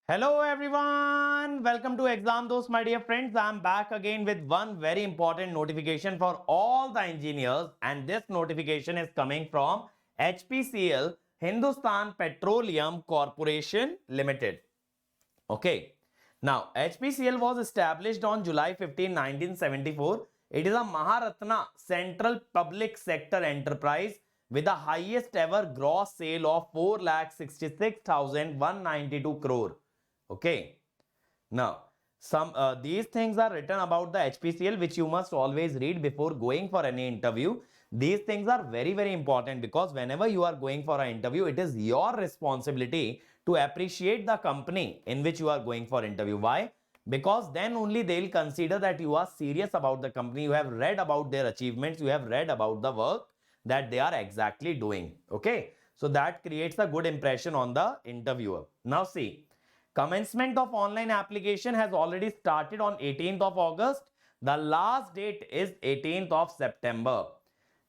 Hello everyone, welcome to Exam Dost, my dear friends. I'm back again with one very important notification for all the engineers, and this notification is coming from HPCL, Hindustan Petroleum Corporation Limited. Okay, now HPCL was established on July 15, 1974. It is a Maharatna Central Public Sector enterprise with the highest ever gross sale of 4,66,192 crore. Okay, now some these things are written about the HPCL, which you must always read before going for any interview. These things are very important because whenever you are going for an interview, it is your responsibility to appreciate the company in which you are going for interview. Why? Because then only they'll consider that you are serious about the company, you have read about their achievements, you have read about the work that they are exactly doing. Okay, so that creates a good impression on the interviewer. Now see, commencement of online application has already started on 18th of August. The last date is 18th of September.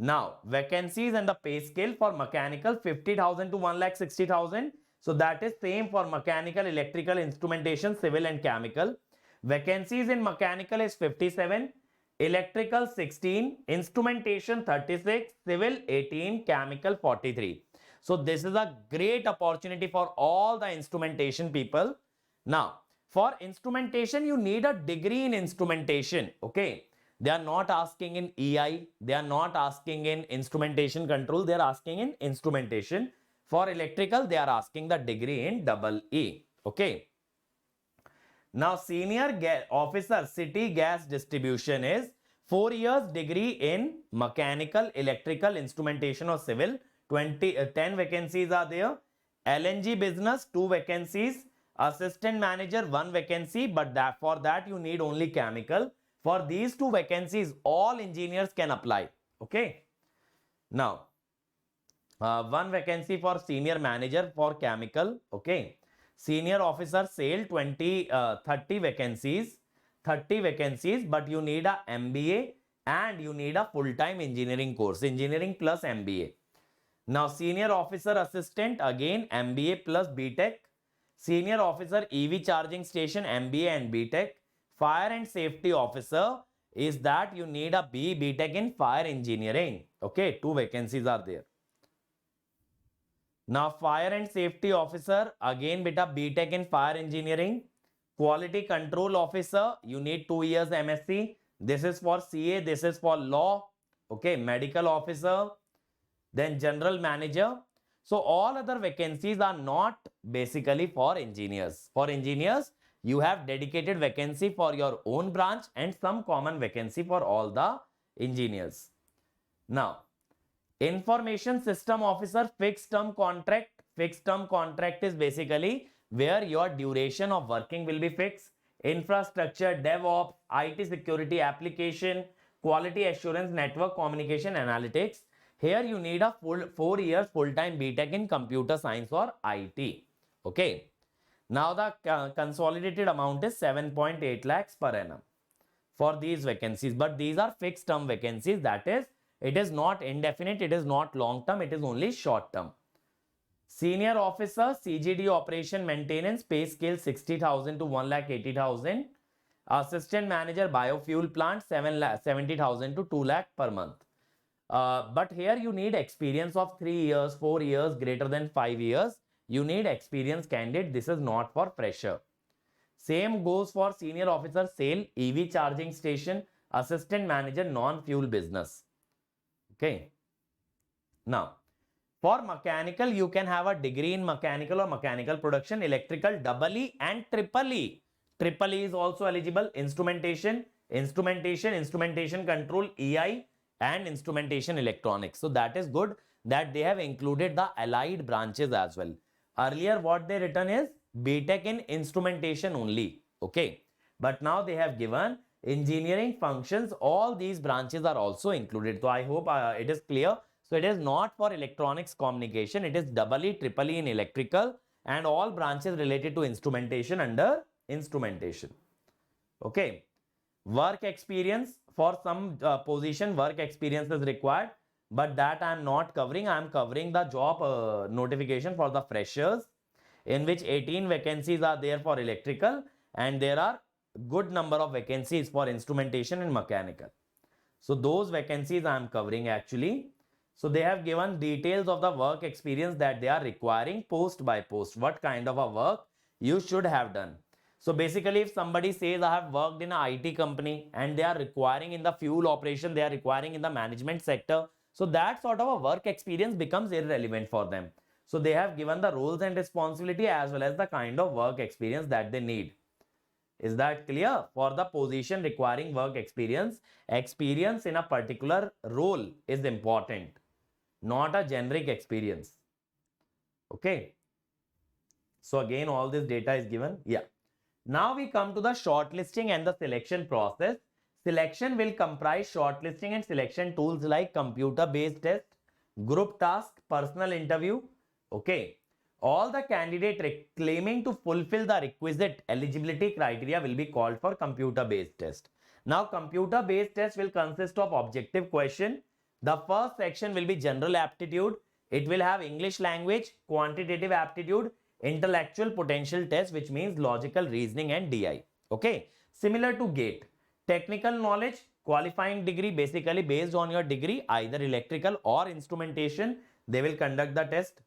Now, vacancies and the pay scale for mechanical 50,000 to 1,60,000. So that is same for mechanical, electrical, instrumentation, civil and chemical. Vacancies in mechanical is 57, electrical 16, instrumentation 36, civil 18, chemical 43. So this is a great opportunity for all the instrumentation people. Now, for instrumentation, you need a degree in instrumentation. Okay. They are not asking in EI. They are not asking in instrumentation control. They are asking in instrumentation. For electrical, they are asking the degree in double E. Okay. Now, senior officer city gas distribution is 4 years degree in mechanical, electrical, instrumentation or civil. 10 vacancies are there. LNG business 2 vacancies. Assistant manager 1 vacancy, but for that you need only chemical. For these 2 vacancies, all engineers can apply. Okay. Now, 1 vacancy for senior manager for chemical. Okay. Senior officer sale 30 vacancies. 30 vacancies, but you need a MBA and you need a full-time engineering course. Engineering plus MBA. Now, senior officer assistant, again MBA plus BTech. Senior officer EV charging station, MBA and BTech. Fire and safety officer is that you need a BTech in fire engineering. Okay, 2 vacancies are there. Now, fire and safety officer, again beta BTech in fire engineering. Quality control officer, you need 2 years MSc. This is for CA, this is for law. Okay, medical officer, then general manager. So all other vacancies are not basically for engineers. For engineers, you have dedicated vacancy for your own branch and some common vacancy for all the engineers. Now, information system officer fixed term contract. Fixed term contract is basically where your duration of working will be fixed. Infrastructure, DevOps, IT security application, quality assurance, network communication, analytics. Here you need a full 4 years full-time BTech in computer science or IT. Okay. Now the consolidated amount is 7.8 lakhs per annum for these vacancies. But these are fixed term vacancies. That is, it is not indefinite, it is not long term, it is only short term. Senior officer, CGD operation maintenance, pay scale 60,000 to 1,80,000. Assistant manager, biofuel plant, 70,000 to 2 lakh per month. But here you need experience of 3 years, 4 years, greater than 5 years. You need experienced candidate. This is not for fresher. Same goes for senior officer sale, EV charging station, assistant manager, non-fuel business. Okay. Now, for mechanical, you can have a degree in mechanical or mechanical production, electrical, double E and triple E. Triple E is also eligible. Instrumentation, instrumentation control, EI, and instrumentation electronics. So that is good that they have included the allied branches as well. Earlier what they written is BTech in instrumentation only. Okay. But now they have given engineering functions. All these branches are also included. So I hope it is clear. So it is not for electronics communication. It is double E, triple E in electrical and all branches related to instrumentation under instrumentation. Okay. Work experience, for some position work experience is required, but that I am not covering. I am covering the job notification for the freshers. in which 18 vacancies are there for electrical and there are good number of vacancies for instrumentation and mechanical. So those vacancies I am covering actually. So they have given details of the work experience that they are requiring post by post. What kind of a work you should have done. So basically if somebody says I have worked in an IT company and they are requiring in the fuel operation, they are requiring in the management sector. So that sort of a work experience becomes irrelevant for them. So they have given the roles and responsibility as well as the kind of work experience that they need. Is that clear? For the position requiring work experience, experience in a particular role is important, not a generic experience. Okay. So again, all this data is given. Yeah. Now we come to the shortlisting and the selection process. Selection will comprise shortlisting and selection tools like computer-based test, group task, personal interview. Okay. All the candidate claiming to fulfill the requisite eligibility criteria will be called for computer-based test. Now, computer-based test will consist of objective question. The first section will be general aptitude. It will have English language, quantitative aptitude, intellectual potential test, which means logical reasoning and DI. Okay. Similar to GATE. Technical knowledge, qualifying degree, basically based on your degree, either electrical or instrumentation, they will conduct the test.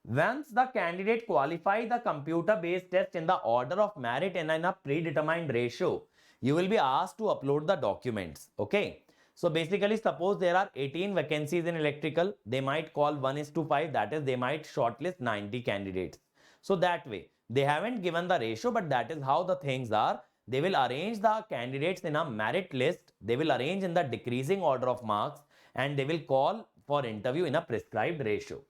Once the candidate qualify the computer-based test in the order of merit and in a predetermined ratio, you will be asked to upload the documents. Okay. So basically, suppose there are 18 vacancies in electrical, they might call 1:5, that is, they might shortlist 90 candidates. So that way, they haven't given the ratio, but that is how the things are. They will arrange the candidates in a merit list, they will arrange in the decreasing order of marks, and they will call for interview in a prescribed ratio.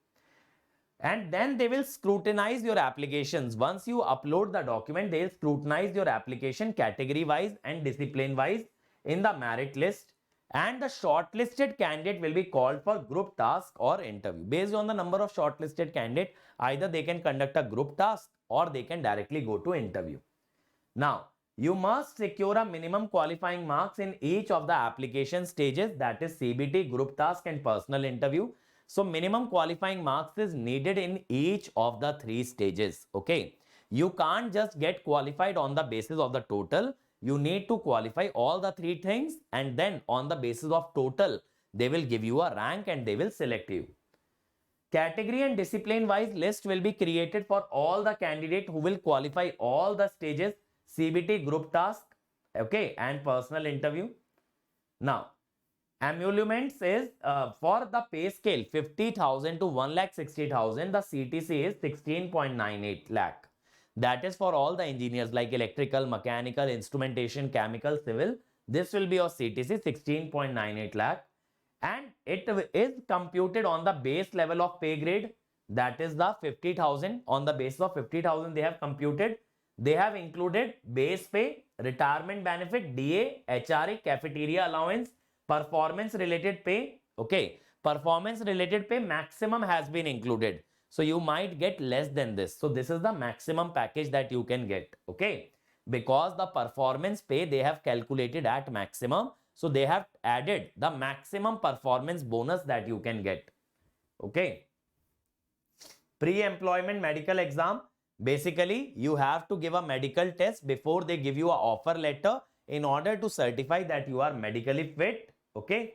And then they will scrutinize your applications. Once you upload the document, they will scrutinize your application category wise and discipline wise in the merit list, and the shortlisted candidate will be called for group task or interview. Based on the number of shortlisted candidate, either they can conduct a group task or they can directly go to interview. Now, you must secure a minimum qualifying marks in each of the application stages, that is CBT, group task and personal interview. So minimum qualifying marks is needed in each of the 3 stages. Okay. You can't just get qualified on the basis of the total. You need to qualify all the 3 things, and then on the basis of total, they will give you a rank and they will select you. Category and discipline wise list will be created for all the candidates who will qualify all the stages, CBT, group task, okay, and personal interview. Now, emoluments is for the pay scale 50,000 to 1,60,000, the CTC is 16.98 lakh. That is for all the engineers like electrical, mechanical, instrumentation, chemical, civil. This will be your CTC 16.98 lakh. And it is computed on the base level of pay grade, that is the 50,000. On the basis of 50,000 they have computed. They have included base pay, retirement benefit, DA, HRA, cafeteria allowance, performance related pay. Okay, performance related pay maximum has been included, so you might get less than this. So this is the maximum package that you can get. Okay, because the performance pay they have calculated at maximum, so they have added the maximum performance bonus that you can get. Okay, pre-employment medical exam. Basically, you have to give a medical test before they give you an offer letter in order to certify that you are medically fit. Okay.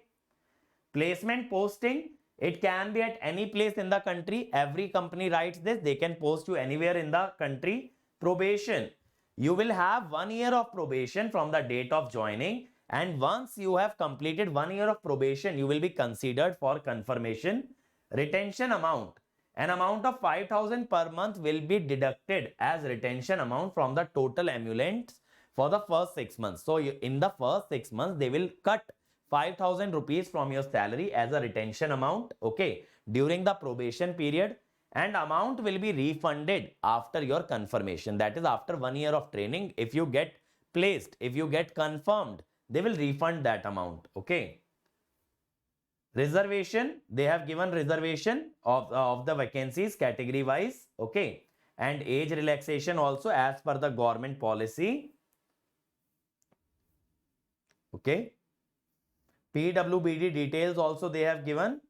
Placement posting. It can be at any place in the country. Every company writes this. They can post you anywhere in the country. Probation. You will have 1 year of probation from the date of joining. And once you have completed 1 year of probation, you will be considered for confirmation. Retention amount. An amount of 5,000 per month will be deducted as retention amount from the total emoluments for the first 6 months. So in the first 6 months, they will cut 5,000 rupees from your salary as a retention amount. Okay, during the probation period, and amount will be refunded after your confirmation. That is after 1 year of training. If you get placed, if you get confirmed, they will refund that amount. Okay. Reservation, they have given reservation of the vacancies category wise. Okay. And age relaxation also as per the government policy. Okay. PWBD details also they have given.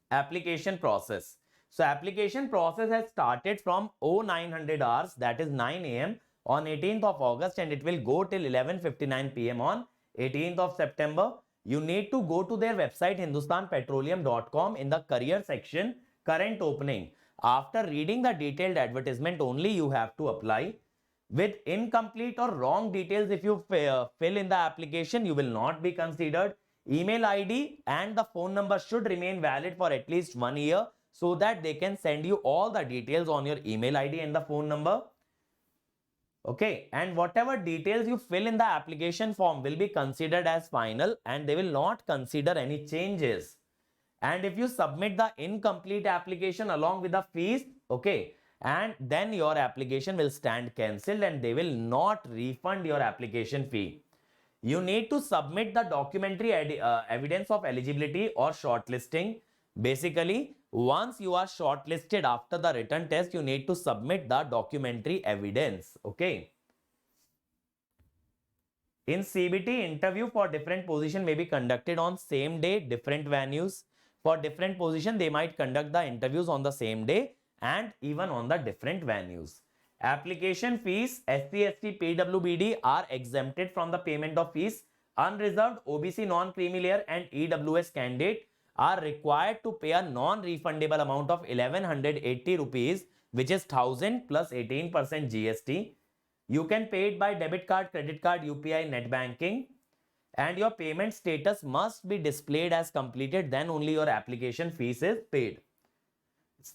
Application process. So application process has started from 0900 hours, that is 9 a.m. on 18th of August, and it will go till 11:59 p.m. on 18th of September. You need to go to their website hindustanpetroleum.com in the career section, current opening. After reading the detailed advertisement only, you have to apply. With incomplete or wrong details, if you fill in the application, you will not be considered. Email ID and the phone number should remain valid for at least 1 year so that they can send you all the details on your email ID and the phone number. Okay, and whatever details you fill in the application form will be considered as final, and they will not consider any changes. And if you submit the incomplete application along with the fees, okay, and then your application will stand cancelled and they will not refund your application fee. You need to submit the documentary evidence of eligibility or shortlisting. Basically, once you are shortlisted after the written test, you need to submit the documentary evidence. Okay. In CBT, interview for different position may be conducted on same day, different venues. For different position, they might conduct the interviews on the same day and even on the different venues. Application fees, SC, ST, PWBD are exempted from the payment of fees. Unreserved, OBC, non-creamy layer and EWS candidate are required to pay a non-refundable amount of 1180 rupees, which is 1000 plus 18% GST. You can pay it by debit card, credit card, UPI, net banking. And your payment status must be displayed as completed, then only your application fees is paid.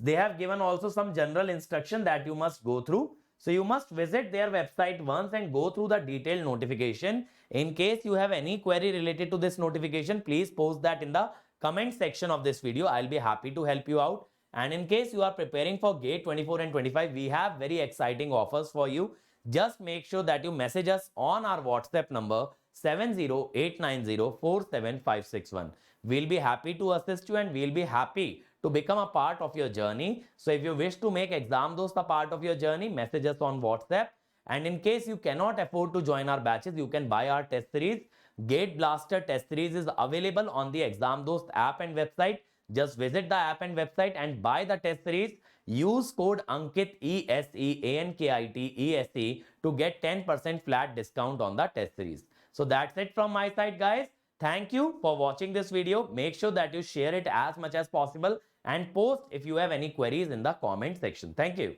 They have given also some general instruction that you must go through. So you must visit their website once and go through the detailed notification. In case you have any query related to this notification, please post that in the comment section of this video. I'll be happy to help you out. And in case you are preparing for GATE 24 and 25, we have very exciting offers for you. Just make sure that you message us on our WhatsApp number 70890475561. We'll be happy to assist you and we'll be happy to become a part of your journey. So if you wish to make Exam Dost a part of your journey, message us on WhatsApp. And in case you cannot afford to join our batches, you can buy our test series. Gate Blaster test series is available on the Exam Dost app and website. Just visit the app and website and buy the test series. Use code ANKIT ESE to get 10% flat discount on the test series. So that's it from my side, guys. Thank you for watching this video. Make sure that you share it as much as possible and post if you have any queries in the comment section. Thank you.